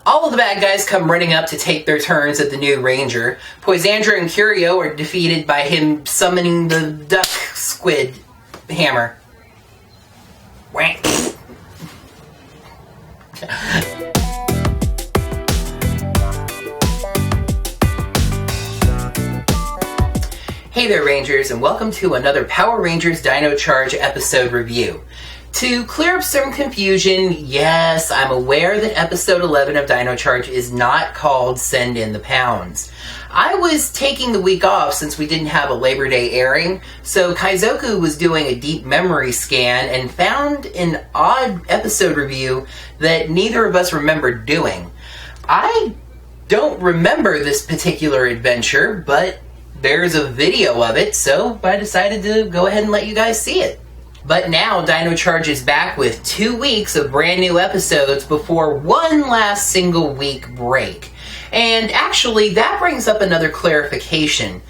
All of the bad guys come running up to take their turns at the new Ranger. Poisandra and Curio are defeated by him summoning the duck squid hammer. Wank. Hey there, Rangers, and welcome to another Power Rangers Dino Charge episode review. To clear up some confusion, yes, I'm aware that episode 11 of Dino Charge is not called Send in the Pounds. I was taking the week off since we didn't have a Labor Day airing, so Kaizoku was doing a deep memory scan and found an odd episode review that neither of us remembered doing. I don't remember this particular adventure, but there's a video of it, so I decided to go ahead and let you guys see it. But now Dino Charge is back with 2 weeks of brand new episodes before one last single week break. And actually, that brings up another clarification.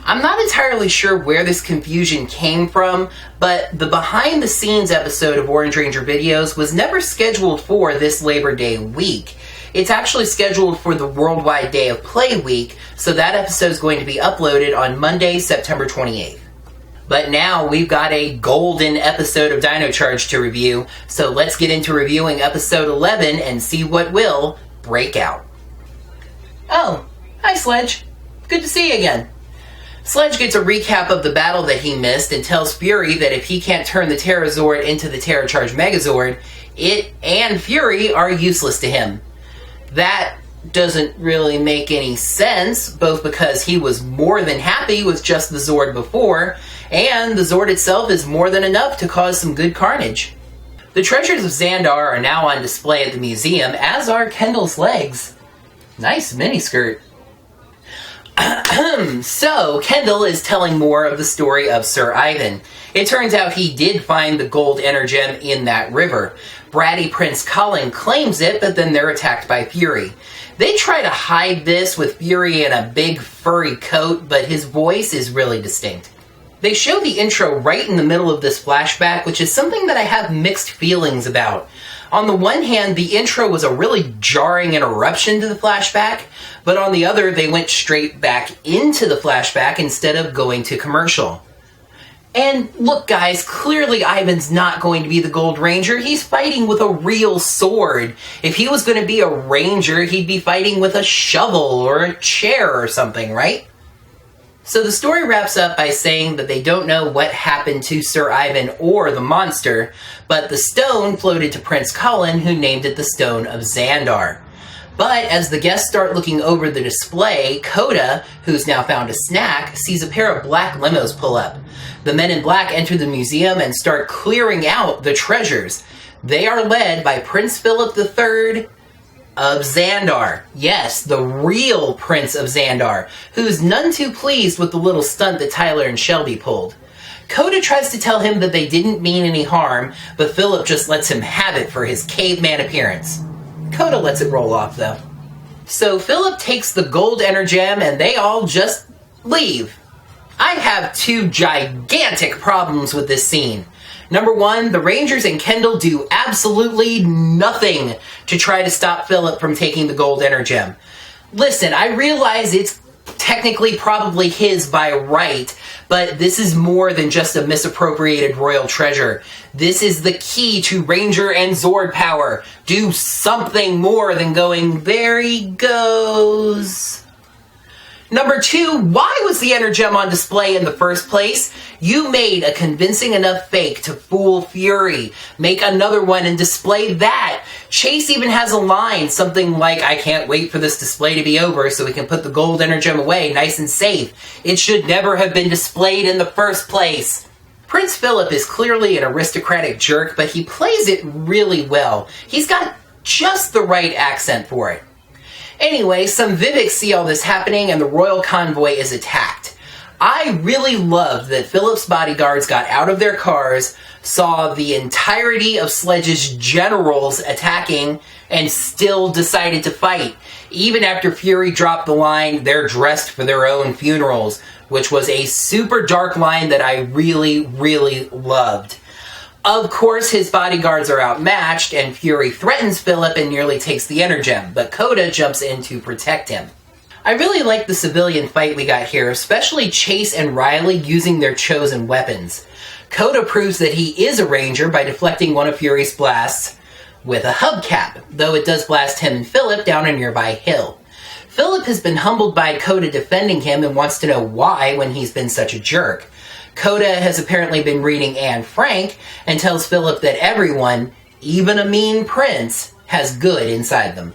I'm not entirely sure where this confusion came from, but the behind the scenes episode of Orange Ranger Videos was never scheduled for this Labor Day week. It's actually scheduled for the Worldwide Day of Play week, so that episode is going to be uploaded on Monday, September 28th. But now we've got a golden episode of Dino Charge to review, so let's get into reviewing episode 11 and see what will break out. Oh, hi Sledge. Good to see you again. Sledge gets a recap of the battle that he missed and tells Fury that if he can't turn the Terrazord into the Terra Charge Megazord, it and Fury are useless to him. That doesn't really make any sense, both because he was more than happy with just the Zord before, and the Zord itself is more than enough to cause some good carnage. The treasures of Xandar are now on display at the museum, as are Kendall's legs. Nice miniskirt. So, Kendall is telling more of the story of Sir Ivan. It turns out he did find the gold energem in that river. Bratty Prince Colin claims it, but then they're attacked by Fury. They try to hide this with Fury in a big furry coat, but his voice is really distinct. They show the intro right in the middle of this flashback, which is something that I have mixed feelings about. On the one hand, the intro was a really jarring interruption to the flashback, but on the other, they went straight back into the flashback instead of going to commercial. And look guys, clearly Ivan's not going to be the Gold Ranger. He's fighting with a real sword. If he was going to be a ranger, he'd be fighting with a shovel or a chair or something, right? So the story wraps up by saying that they don't know what happened to Sir Ivan or the monster, but the stone floated to Prince Colin, who named it the Stone of Xandar. But as the guests start looking over the display, Coda, who's now found a snack, sees a pair of black limos pull up. The men in black enter the museum and start clearing out the treasures. They are led by Prince Philip III of Xandar. Yes, the real Prince of Xandar, who's none too pleased with the little stunt that Tyler and Shelby pulled. Coda tries to tell him that they didn't mean any harm, but Philip just lets him have it for his caveman appearance. Coda lets it roll off, though. So Philip takes the gold energem and they all just leave. I have two gigantic problems with this scene. Number one, the Rangers and Kendall do absolutely nothing to try to stop Philip from taking the gold energem. Listen, I realize it's technically probably his by right, but this is more than just a misappropriated royal treasure. This is the key to Ranger and Zord power. Do something more than going, there he goes. Number two, why was the energem on display in the first place? You made a convincing enough fake to fool Fury. Make another one and display that. Chase even has a line, something like, I can't wait for this display to be over so we can put the gold energem away nice and safe. It should never have been displayed in the first place. Prince Philip is clearly an aristocratic jerk, but he plays it really well. He's got just the right accent for it. Anyway, some Vivics see all this happening and the Royal Convoy is attacked. I really loved that Philip's bodyguards got out of their cars, saw the entirety of Sledge's generals attacking, and still decided to fight. Even after Fury dropped the line, they're dressed for their own funerals, which was a super dark line that I really, really loved. Of course, his bodyguards are outmatched, and Fury threatens Philip and nearly takes the Energem, but Coda jumps in to protect him. I really like the civilian fight we got here, especially Chase and Riley using their chosen weapons. Coda proves that he is a Ranger by deflecting one of Fury's blasts with a hubcap, though it does blast him and Philip down a nearby hill. Philip has been humbled by Coda defending him and wants to know why when he's been such a jerk. Coda has apparently been reading Anne Frank and tells Philip that everyone, even a mean prince, has good inside them.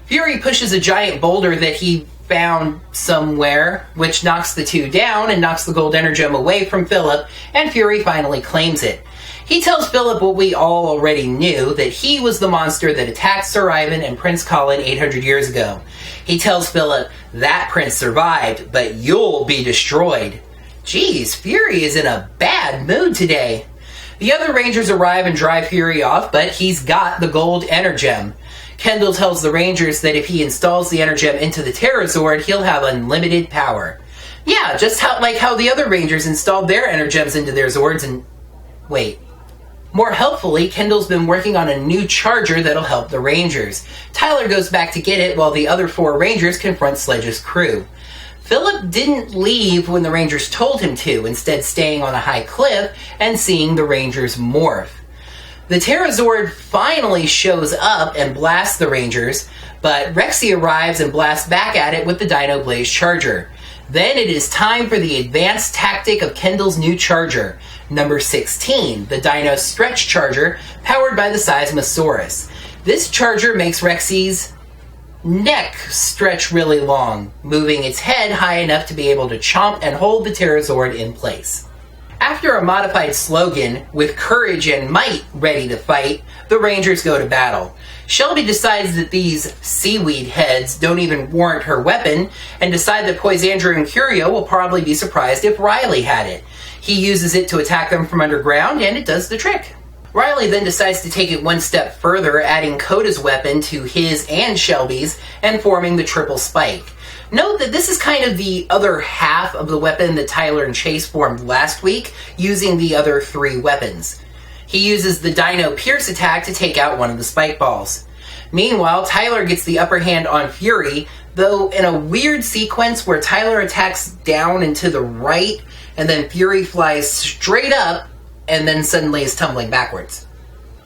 Fury pushes a giant boulder that he found somewhere, which knocks the two down and knocks the gold energem away from Philip, and Fury finally claims it. He tells Philip what we all already knew, that he was the monster that attacked Sir Ivan and Prince Colin 800 years ago. He tells Philip, that prince survived, but you'll be destroyed. Geez, Fury is in a bad mood today. The other Rangers arrive and drive Fury off, but he's got the gold energem. Kendall tells the Rangers that if he installs the energem into the Terra Zord, he'll have unlimited power. Yeah, just how the other Rangers installed their energems into their Zords and... Wait. More helpfully, Kendall's been working on a new charger that'll help the Rangers. Tyler goes back to get it while the other 4 Rangers confront Sledge's crew. Philip didn't leave when the Rangers told him to, instead staying on a high cliff and seeing the Rangers morph. The Terra Zord finally shows up and blasts the Rangers, but Rexy arrives and blasts back at it with the Dino Blaze Charger. Then it is time for the advanced tactic of Kendall's new charger, number 16, the Dino Stretch Charger, powered by the Seismosaurus. This charger makes Rexy's neck stretch really long, moving its head high enough to be able to chomp and hold the Terra Zord in place. After a modified slogan, with courage and might ready to fight, the Rangers go to battle. Shelby decides that these seaweed heads don't even warrant her weapon, and decide that Poisandra and Curio will probably be surprised if Riley had it. He uses it to attack them from underground, and it does the trick. Riley then decides to take it one step further, adding Coda's weapon to his and Shelby's, and forming the triple spike. Note that this is kind of the other half of the weapon that Tyler and Chase formed last week, using the other 3 weapons. He uses the Dino Pierce attack to take out one of the spike balls. Meanwhile, Tyler gets the upper hand on Fury, though in a weird sequence where Tyler attacks down and to the right, and then Fury flies straight up, and then suddenly is tumbling backwards.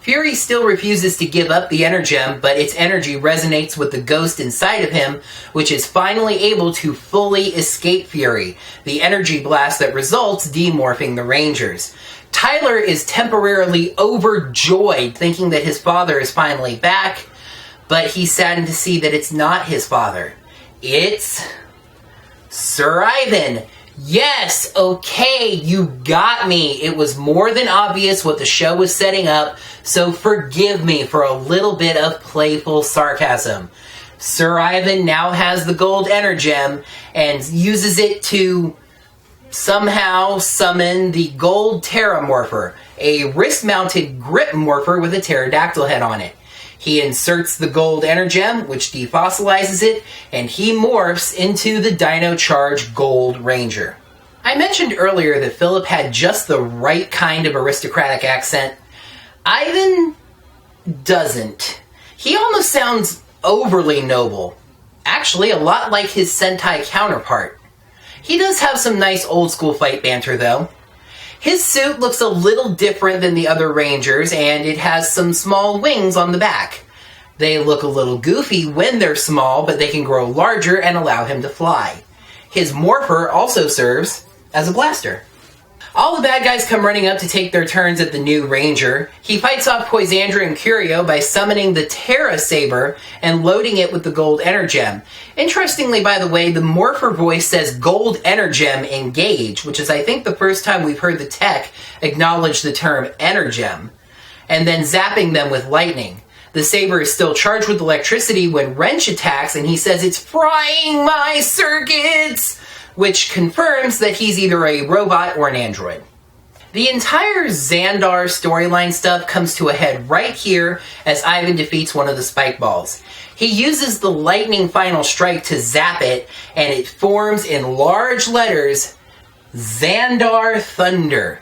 Fury still refuses to give up the Energem, but its energy resonates with the ghost inside of him, which is finally able to fully escape Fury, the energy blast that results demorphing the Rangers. Tyler is temporarily overjoyed, thinking that his father is finally back, but he's saddened to see that it's not his father. It's Sir Ivan. Yes, okay, you got me. It was more than obvious what the show was setting up, so forgive me for a little bit of playful sarcasm. Sir Ivan now has the gold energem and uses it to somehow summon the gold Terramorpher, a wrist-mounted grip morpher with a pterodactyl head on it. He inserts the gold energem, which defossilizes it, and he morphs into the Dino Charge Gold Ranger. I mentioned earlier that Philip had just the right kind of aristocratic accent. Ivan doesn't. He almost sounds overly noble. Actually, a lot like his Sentai counterpart. He does have some nice old-school fight banter, though. His suit looks a little different than the other Rangers, and it has some small wings on the back. They look a little goofy when they're small, but they can grow larger and allow him to fly. His morpher also serves as a blaster. All the bad guys come running up to take their turns at the new Ranger. He fights off Poisandra and Curio by summoning the Terra Sabre and loading it with the gold energem. Interestingly, by the way, the morpher voice says gold energem engage, which is I think the first time we've heard the tech acknowledge the term energem, and then zapping them with lightning. The saber is still charged with electricity when Wrench attacks, and he says it's frying my circuits, which confirms that he's either a robot or an android. The entire Xandar storyline stuff comes to a head right here as Ivan defeats one of the spike balls. He uses the lightning final strike to zap it, and it forms in large letters, Xandar Thunder.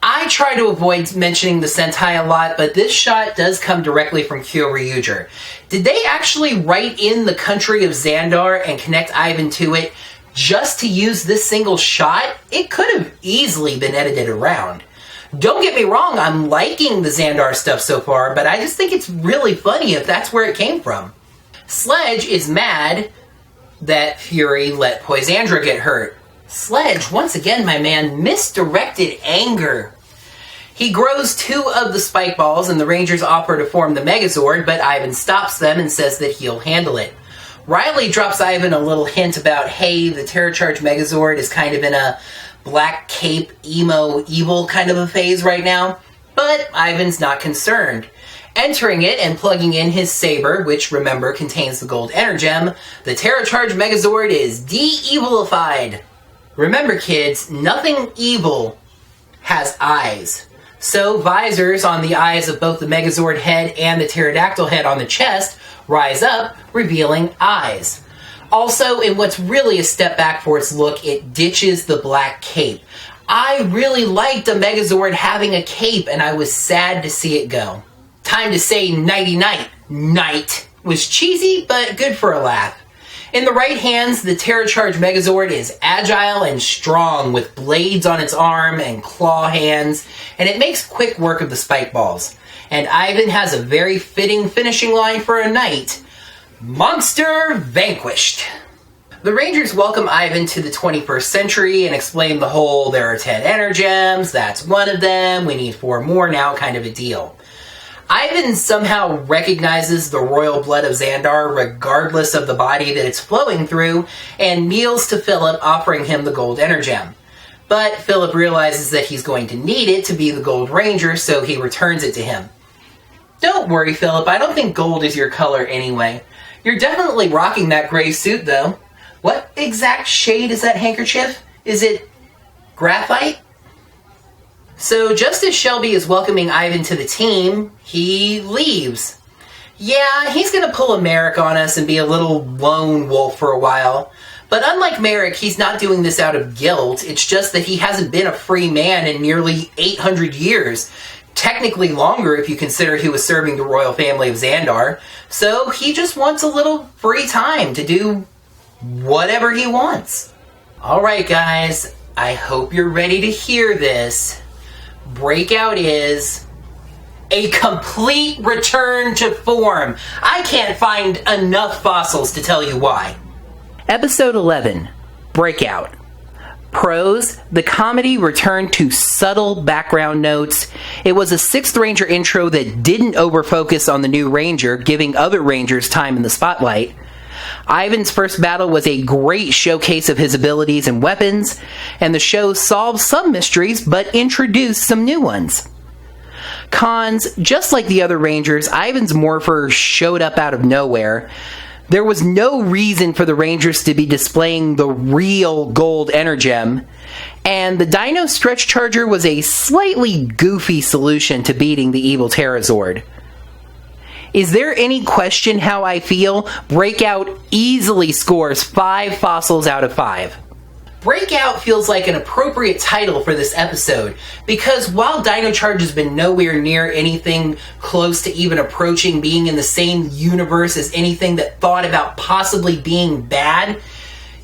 I try to avoid mentioning the Sentai a lot, but this shot does come directly from Kyoryuger. Did they actually write in the country of Xandar and connect Ivan to it just to use this single shot? It could have easily been edited around. Don't get me wrong, I'm liking the Xandar stuff so far, but I just think it's really funny if that's where it came from. Sledge is mad that Fury let Poisandra get hurt. Sledge, once again, my man, misdirected anger. He grows 2 of the spike balls, and the Rangers offer to form the Megazord, but Ivan stops them and says that he'll handle it. Riley drops Ivan a little hint about, hey, the Terra Charge Megazord is kind of in a black cape, emo, evil kind of a phase right now, but Ivan's not concerned. Entering it and plugging in his saber, which, remember, contains the gold energem, the Terra Charge Megazord is de-evilified. Remember, kids, nothing evil has eyes. So visors on the eyes of both the Megazord head and the pterodactyl head on the chest rise up, revealing eyes. Also, in what's really a step back for its look, it ditches the black cape. I really liked a Megazord having a cape, and I was sad to see it go. Time to say nighty-night. Night was cheesy, but good for a laugh. In the right hands, the Terra Charge Megazord is agile and strong with blades on its arm and claw hands, and it makes quick work of the spike balls. And Ivan has a very fitting finishing line for a knight. Monster vanquished. The Rangers welcome Ivan to the 21st century and explain the whole, there are 10 energems, that's one of them, we need 4 more now kind of a deal. Ivan somehow recognizes the royal blood of Xandar regardless of the body that it's flowing through and kneels to Philip, offering him the gold energem. But Philip realizes that he's going to need it to be the Gold Ranger, so he returns it to him. Don't worry, Philip, I don't think gold is your color anyway. You're definitely rocking that gray suit, though. What exact shade is that handkerchief? Is it graphite? So just as Shelby is welcoming Ivan to the team, he leaves. Yeah, he's going to pull a Merrick on us and be a little lone wolf for a while. But unlike Merrick, he's not doing this out of guilt. It's just that he hasn't been a free man in nearly 800 years. Technically longer if you consider he was serving the royal family of Xandar. So he just wants a little free time to do whatever he wants. Alright guys, I hope you're ready to hear this. Breakout is a complete return to form. I can't find enough fossils to tell you why. Episode 11, Breakout. Pros, the comedy returned to subtle background notes. It was a 6th Ranger intro that didn't overfocus on the new Ranger, giving other Rangers time in the spotlight. Ivan's first battle was a great showcase of his abilities and weapons, and the show solved some mysteries but introduced some new ones. Cons, just like the other Rangers, Ivan's morpher showed up out of nowhere. There was no reason for the Rangers to be displaying the real gold energem, and the Dino Stretch Charger was a slightly goofy solution to beating the evil Terrazord. Is there any question how I feel? Breakout easily scores 5 fossils out of 5. Breakout feels like an appropriate title for this episode, because while Dino Charge has been nowhere near anything close to even approaching being in the same universe as anything that thought about possibly being bad,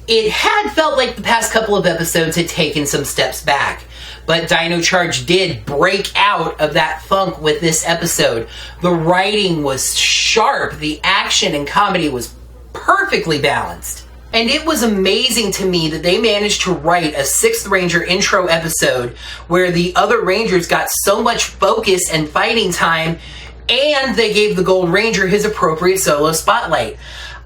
it had felt like the past couple of episodes had taken some steps back. But Dino Charge did break out of that funk with this episode. The writing was sharp, the action and comedy was perfectly balanced. And it was amazing to me that they managed to write a 6th Ranger intro episode where the other Rangers got so much focus and fighting time, and they gave the Gold Ranger his appropriate solo spotlight.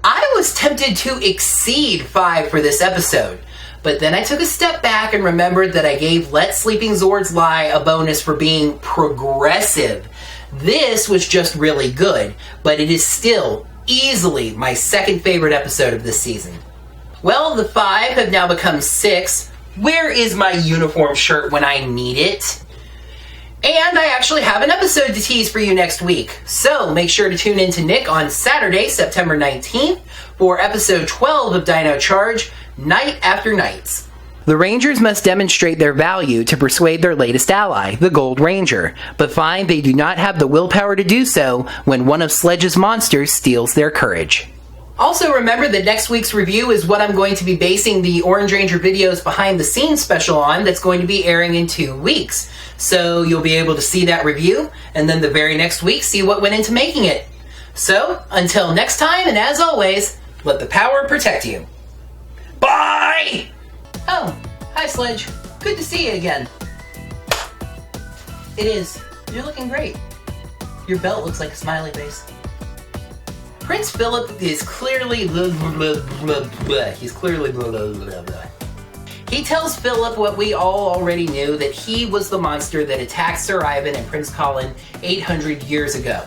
I was tempted to exceed 5 for this episode. But then I took a step back and remembered that I gave Let Sleeping Zords Lie a bonus for being progressive. This was just really good, but it is still easily my 2nd favorite episode of this season. Well, the 5 have now become 6. Where is my uniform shirt when I need it? And I actually have an episode to tease for you next week. So make sure to tune in to Nick on Saturday, September 19th for episode 12 of Dino Charge, Night After Nights. The Rangers must demonstrate their value to persuade their latest ally, the Gold Ranger, but find they do not have the willpower to do so when one of Sledge's monsters steals their courage. Also remember that next week's review is what I'm going to be basing the Orange Ranger videos behind the scenes special on, that's going to be airing in 2 weeks. So you'll be able to see that review, and then the very next week see what went into making it. So, until next time, and as always, let the power protect you. Bye! Oh, hi Sledge. Good to see you again. It is. You're looking great. Your belt looks like a smiley face. Prince Philip is clearly blah, blah, blah, blah. He's clearly blah, blah, blah, blah. He tells Philip what we all already knew, that he was the monster that attacked Sir Ivan and Prince Colin 800 years ago.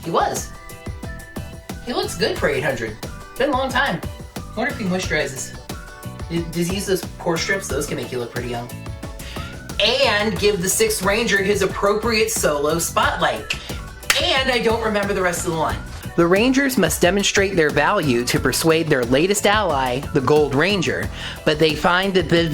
He was. He looks good for 800. Been a long time. Wonder if he moisturizes. Does he use those pore strips? Those can make you look pretty young. And give the 6th Ranger his appropriate solo spotlight. And I don't remember the rest of the line. The Rangers must demonstrate their value to persuade their latest ally, the Gold Ranger, but they find that the